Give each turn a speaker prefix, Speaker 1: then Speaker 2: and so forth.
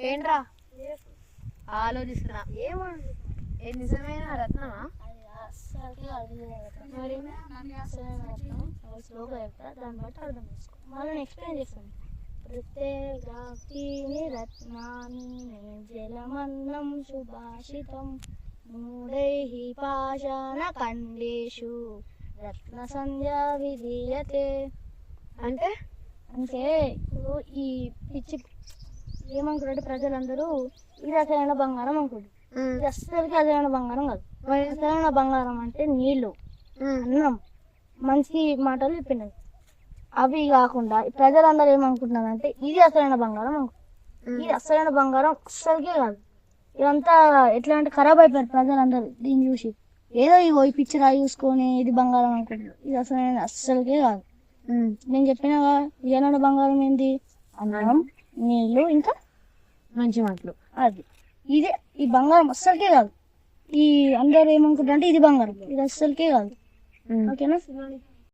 Speaker 1: ఏంట్రా ఆలోచిస్తున్నా ఏది నిజమైన రత్నమా?
Speaker 2: దాన్ని బట్టి అర్థం చేసుకో. మళ్ళీ ఎక్స్ప్లెయిన్ చేస్తాను. ప్రత్యేగాని రత్నాని జలమన్నం సుభాషితం మూఢైః పాషాణ ఖండేషు రత్న సంధ్యా విధీయతే.
Speaker 1: అంటే
Speaker 2: అంటే ఇప్పుడు ఈ పిచ్చి ఏమనుకుంటారు ప్రజలందరూ ఇది అసలైన బంగారం అనుకుంటారు. ఇది అస్సలకి అసలైన బంగారం కాదు. అసలైన బంగారం అంటే నీళ్లు, అన్నం, మంచి మాటలు చెప్పినవి. అవి కాకుండా ప్రజలందరూ ఏమనుకుంటున్నారు అంటే ఇది అసలైన బంగారం అనుకుంటారు. ఇది అసలైన బంగారం అస్సలకే కాదు. ఇదంతా ఎట్లా అంటే ఖరాబ్ అయిపోయారు ప్రజలందరూ దీన్ని చూసి. ఏదో ఇగో ఈ పిచ్చి రాయి చూసుకొని ఇది బంగారం అనుకుంటారు. ఇది అస్సలకే కాదు. నేను చెప్పినగా ఇయ్యాలన్న బంగారం ఏంది? అన్నం, నీళ్లు, ఇంకా
Speaker 1: మంచి మాటలు.
Speaker 2: అది ఇదే ఈ బంగారం అస్సలకే కాదు. ఈ అందరు ఏమనుకుంటారు అంటే ఇది బంగారం, ఇది అస్సలకే కాదు. ఓకేనా?